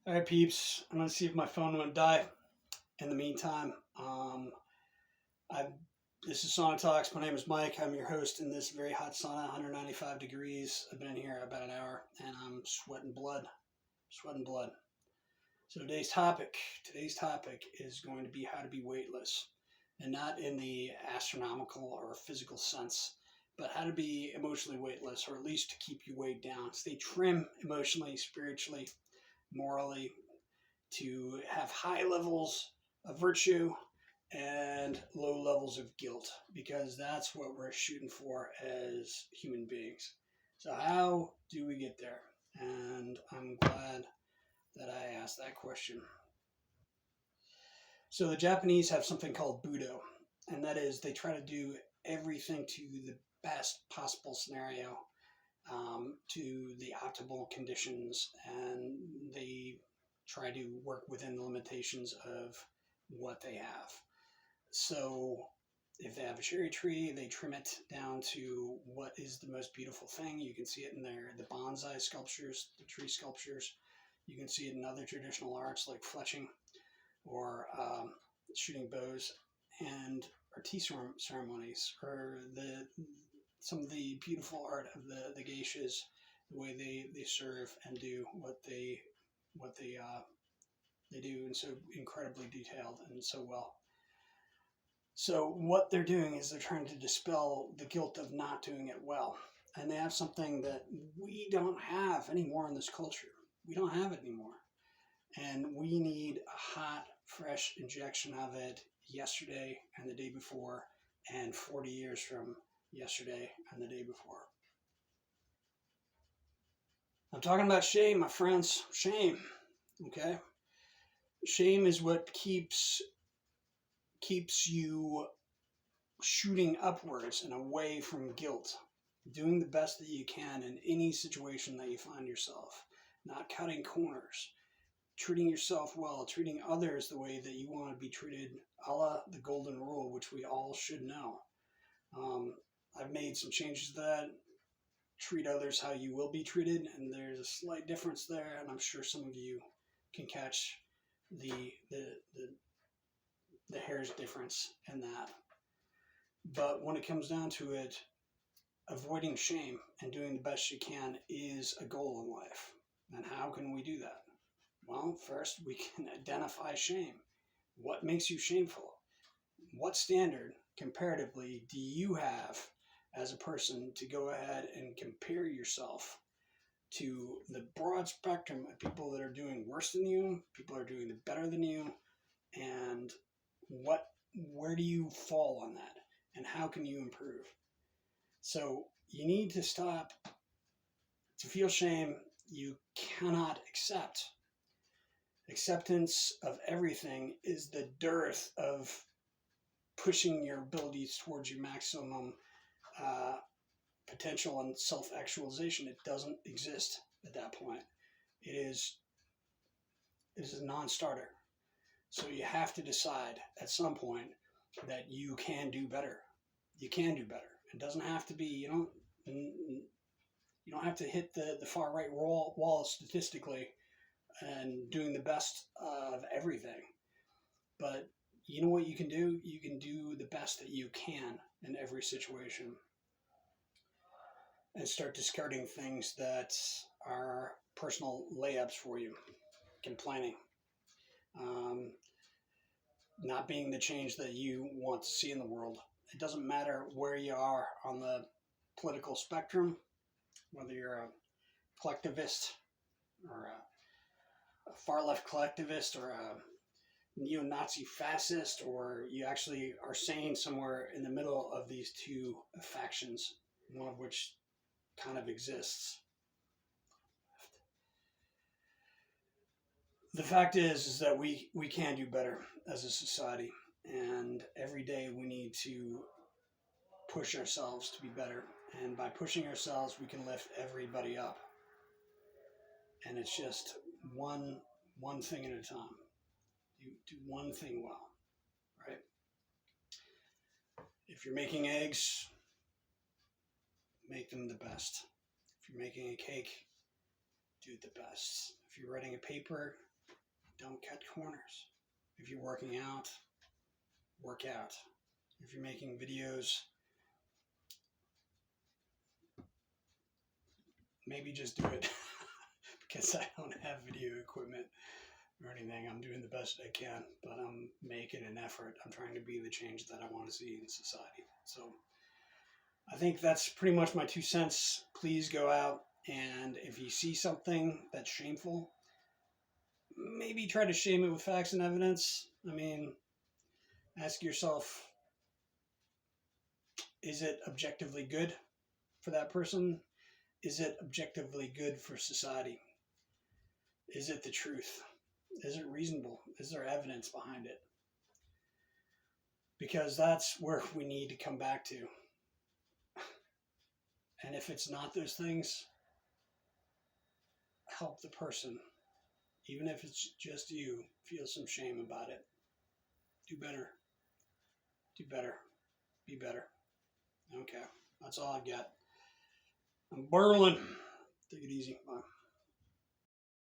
All right, peeps. I'm gonna see if my phone won't die. In the meantime, I this is Sauna Talks. My name is Mike. I'm your host in this very hot sauna, 195 degrees. I've been in here about an hour, and I'm sweating blood, sweating blood. So today's topic is going to be how to be weightless, and not in the astronomical or physical sense, but how to be emotionally weightless, or at least to keep your weight down, stay trim emotionally, spiritually, morally, to have high levels of virtue and low levels of guilt, because that's what we're shooting for as human beings. So, how do we get there? And I'm glad that I asked that question. So, the Japanese have something called Budo, and that is they try to do everything to the best possible scenario, to the optimal conditions, and they try to work within the limitations of what they have. So if they have a cherry tree, they trim it down to what is the most beautiful thing. You can see it in the bonsai sculptures, the tree sculptures. You can see it in other traditional arts like fletching or shooting bows and or tea ceremonies, or the some of the beautiful art of the geishas, the way they serve and do what they do, and so incredibly detailed and so well. So what they're doing is they're trying to dispel the guilt of not doing it well, and they have something that we don't have anymore in this culture. We don't have it anymore, and we need a hot, fresh injection of it yesterday and the day before, and 40 years from yesterday and the day before. I'm talking about shame, my friends. Shame. Okay. Shame is what keeps you shooting upwards and away from guilt, doing the best that you can in any situation that you find yourself, not cutting corners, treating yourself well, treating others the way that you want to be treated, a la the golden rule, which we all should know. Um, I've made some changes to that. Treat others how you will be treated, and there's a slight difference there, and I'm sure some of you can catch the the the, the hair's difference in that. But when it comes down to it, avoiding shame and doing the best you can is a goal in life. And how can we do that? Well, first we can identify shame. What makes you shameful? What standard comparatively do you have as a person to go ahead and compare yourself to the broad spectrum of people that are doing worse than you, people are doing better than you, and what where do you fall on that, and how can you improve? So you need to stop. To feel shame, you cannot accept. Acceptance of everything is the dearth of pushing your abilities towards your maximum uh, potential and self-actualization. It doesn't exist at that point. It is a non-starter. So you have to decide at some point that you can do better. You can do better. It doesn't have to be. You don't have to hit the far right wall statistically and doing the best of everything. But you know what you can do? You can do the best that you can in every situation, and start discarding things that are personal layups for you. Complaining, um, not being the change that you want to see in the world. It doesn't matter where you are on the political spectrum, whether you're a collectivist or a far left collectivist or a neo-Nazi fascist, or you actually are sane somewhere in the middle of these two factions, one of which kind of exists. The fact is that we can do better as a society, and every day we need to push ourselves to be better. And by pushing ourselves, we can lift everybody up. And it's just one thing at a time. You do one thing well, right? If you're making eggs, make them the best. If you're making a cake, do it the best. If you're writing a paper, Don't cut corners. If you're working out, work out. If you're making videos, maybe just do it. Because I don't have video equipment or anything. I'm doing the best I can, but I'm making an effort. I'm trying to be the change that I want to see in society. So I think that's pretty much my 2 cents. Please go out, and if you see something that's shameful, maybe try to shame it with facts and evidence. I mean, ask yourself, is it objectively good for that person? Is it objectively good for society? Is it the truth? Is it reasonable? Is there evidence behind it? Because that's where we need to come back to. And if it's not those things, help the person. Even if it's just you, feel some shame about it. Do better. Do better. Be better. Okay, that's all I've got. I'm burling. Take it easy. Bye.